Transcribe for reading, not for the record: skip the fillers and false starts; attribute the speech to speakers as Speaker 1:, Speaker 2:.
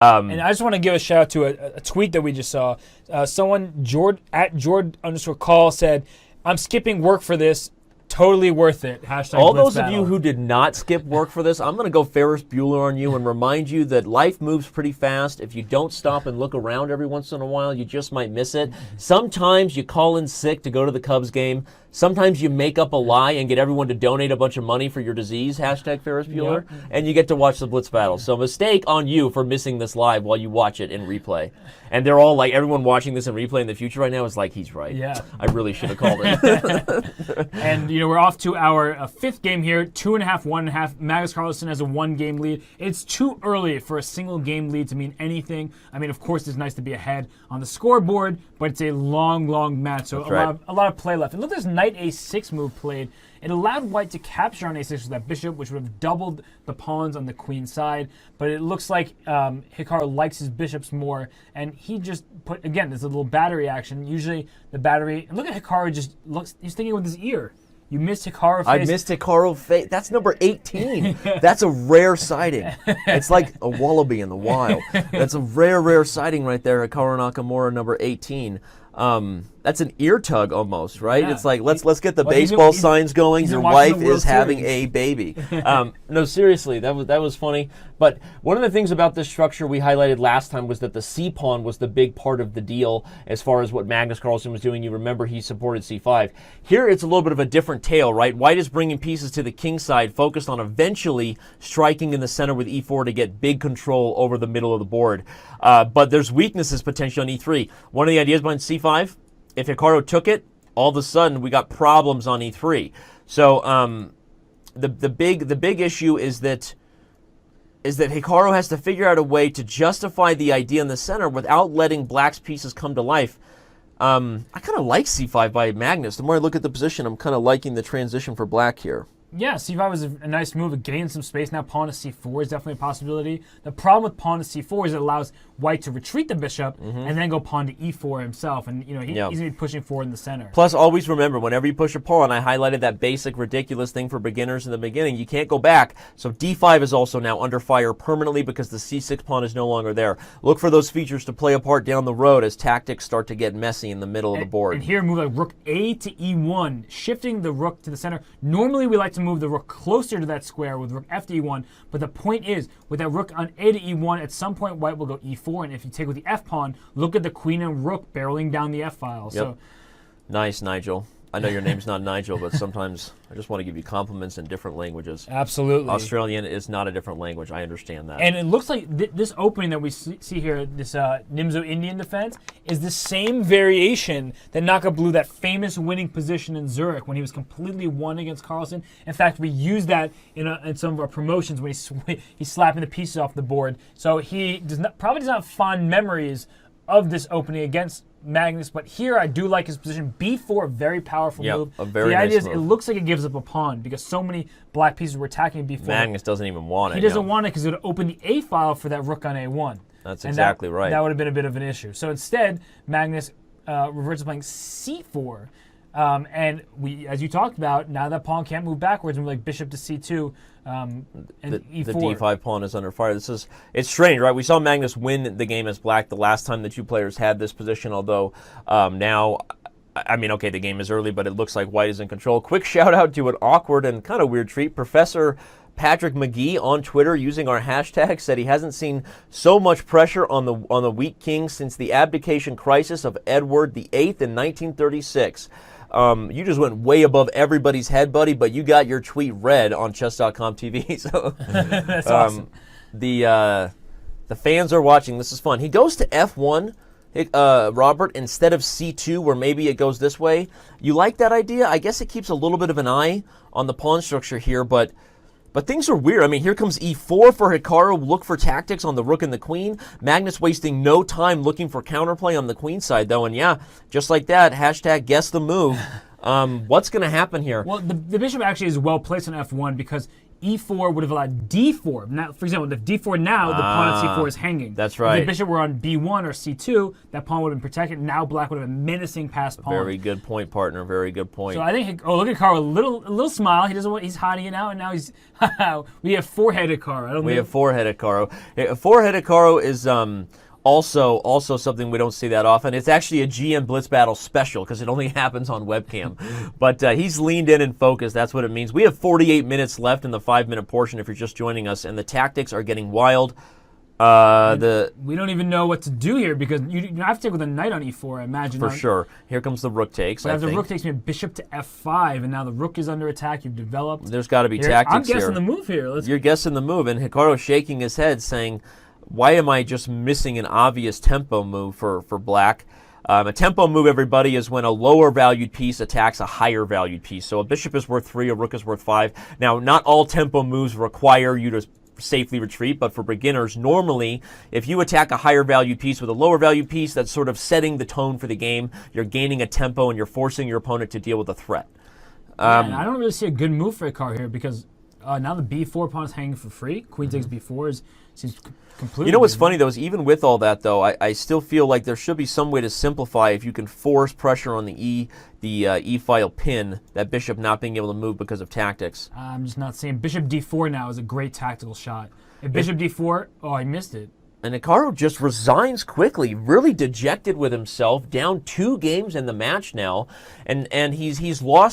Speaker 1: And I just want to give a shout out to a tweet that we just saw. Someone, @Jord_call said, "I'm skipping work for this. Totally worth it."
Speaker 2: All
Speaker 1: Blitz
Speaker 2: those of you
Speaker 1: battle.
Speaker 2: who did not skip work for this, I'm going to go Ferris Bueller on you and remind you that life moves pretty fast. If you don't stop and look around every once in a while, you just might miss it. Sometimes you call in sick to go to the Cubs game. Sometimes you make up a lie and get everyone to donate a bunch of money for your disease, #Ferris Bueller, and you get to watch the Blitz battle. So mistake on you for missing this live while you watch it in replay. And they're all like, everyone watching this in replay in the future right now is like, he's right.
Speaker 1: Yeah.
Speaker 2: I really should have called it.
Speaker 1: And, we're off to our fifth game here, 2.5, 1.5. Magnus Carlsen has a 1-game lead. It's too early for a single game lead to mean anything. I mean, of course, it's nice to be ahead on the scoreboard, but it's a long, long match. So a lot of play left. And look at this knight a6 move played. It allowed white to capture on a6 with that bishop, which would have doubled the pawns on the queen side. But it looks like Hikaru likes his bishops more, and he just put, again, there's a little battery action. Usually the battery, and look at Hikaru just looks, he's thinking with his ear. You missed Hikaru face.
Speaker 2: I missed Hikaru face. That's number 18. That's a rare sighting. It's like a wallaby in the wild. That's a rare sighting right there. Hikaru Nakamura, number 18. That's an ear tug almost, right?
Speaker 1: Yeah.
Speaker 2: It's like let's get the baseball signs going. Your wife is having a baby. No, seriously, that was funny. But one of the things about this structure we highlighted last time was that the c pawn was the big part of the deal as far as what Magnus Carlsen was doing. You remember he supported c5. Here it's a little bit of a different tale, right? White is bringing pieces to the king side, focused on eventually striking in the center with e4 to get big control over the middle of the board. But there's weaknesses potentially on e3. One of the ideas behind c5. If Hikaru took it, all of a sudden we got problems on e3. So the big issue is that Hikaru has to figure out a way to justify the idea in the center without letting black's pieces come to life. I kind of like c5 by Magnus. The more I look at the position, I'm kind of liking the transition for black here.
Speaker 1: Yeah, c5 was a nice move of getting some space. Now pawn to c4 is definitely a possibility. The problem with pawn to c4 is it allows white to retreat the bishop and then go pawn to e4 himself. And he's going to be pushing forward in the center.
Speaker 2: Plus, always remember, whenever you push a pawn, I highlighted that basic ridiculous thing for beginners in the beginning, you can't go back. So d5 is also now under fire permanently because the c6 pawn is no longer there. Look for those features to play a part down the road as tactics start to get messy in the middle of the board.
Speaker 1: And here, move like rook a to e1, shifting the rook to the center. Normally, we like to move the rook closer to that square with rook f to e1, but the point is, with that rook on a to e1, at some point white will go e4, and if you take with the f pawn, look at the queen and rook barreling down the f file.
Speaker 2: Yep.
Speaker 1: So,
Speaker 2: nice, Nigel. I know your name's not Nigel, but sometimes I just want to give you compliments in different languages.
Speaker 1: Absolutely.
Speaker 2: Australian is not a different language. I understand that.
Speaker 1: And it looks like this opening that we see here, this Nimzo Indian defense, is the same variation that Naka blew that famous winning position in Zurich when he was completely won against Carlsen. In fact, we used that in some of our promotions when he's slapping the pieces off the board. So he probably does not have fond memories of this opening against Magnus, but here I do like his position. b4, very powerful move.
Speaker 2: A very
Speaker 1: the
Speaker 2: nice
Speaker 1: idea is
Speaker 2: move.
Speaker 1: it looks like it gives up a pawn because so many black pieces were attacking b4.
Speaker 2: Magnus doesn't even want it.
Speaker 1: He doesn't want it because it would open the a file for that rook on a1.
Speaker 2: That's exactly right.
Speaker 1: That would have been a bit of an issue. So instead, Magnus reverts to playing c4. And we, as you talked about, now that pawn can't move backwards, and we're like bishop to c2 and e4.
Speaker 2: The d5 pawn is under fire. It's strange, right? We saw Magnus win the game as black the last time the two players had this position, although now, I mean, okay, the game is early, but it looks like white is in control. Quick shout out to an awkward and kind of weird treat. Professor Patrick McGee on Twitter, using our hashtag, said he hasn't seen so much pressure on the weak king since the abdication crisis of Edward VIII in 1936. You just went way above everybody's head, buddy, but you got your tweet read on chess.com TV. So
Speaker 1: That's awesome.
Speaker 2: The fans are watching. This is fun. He goes to f1, Robert, instead of c2, where maybe it goes this way. You like that idea? I guess it keeps a little bit of an eye on the pawn structure here, but things are weird. I mean, here comes e4 for Hikaru. Look for tactics on the rook and the queen. Magnus wasting no time looking for counterplay on the queen side, though. And yeah, just like that, hashtag guess the move. What's going to happen here?
Speaker 1: Well, the bishop actually is well placed on f1 because e4 would have allowed d4. Now, for example, if d4 now, the pawn on c4 is hanging.
Speaker 2: That's right.
Speaker 1: If the bishop were on b1 or c2, that pawn would have been protected. Now black would have been menacing past pawn.
Speaker 2: Very good point, partner. Very good point.
Speaker 1: So I think, look at Hikaru, a little smile. He doesn't want, he's hiding it out, and now he's, we have four-headed Hikaru.
Speaker 2: We have four-headed Hikaru. Four-headed Hikaru is also something we don't see that often. It's actually a GM Blitz Battle special because it only happens on webcam. But he's leaned in and focused. That's what it means. We have 48 minutes left in the 5-minute portion if you're just joining us, and the tactics are getting wild. We
Speaker 1: don't even know what to do here because you have to take with a knight on e4, I imagine.
Speaker 2: For sure. Here comes the rook takes.
Speaker 1: But the rook takes me a bishop to f5, and now the rook is under attack. You've developed.
Speaker 2: There's got to be tactics here.
Speaker 1: I'm guessing the move here.
Speaker 2: You're guessing the move, and Hikaru's shaking his head saying, why am I just missing an obvious tempo move for black? A tempo move, everybody, is when a lower valued piece attacks a higher valued piece. So a bishop is worth 3, a rook is worth 5. Now, not all tempo moves require you to safely retreat, but for beginners, normally, if you attack a higher valued piece with a lower valued piece, that's sort of setting the tone for the game. You're gaining a tempo and you're forcing your opponent to deal with a threat.
Speaker 1: I don't really see a good move for Hikaru here because now the b4 pawn is hanging for free. Queen takes b4 seems completely.
Speaker 2: You know what's funny though is even with all that though, I still feel like there should be some way to simplify if you can force pressure on the e file pin, that bishop not being able to move because of tactics.
Speaker 1: I'm just not seeing bishop d4 now is a great tactical shot. If bishop d4, I missed it.
Speaker 2: And Hikaru just resigns quickly, really dejected with himself, down 2 games in the match now, and he's lost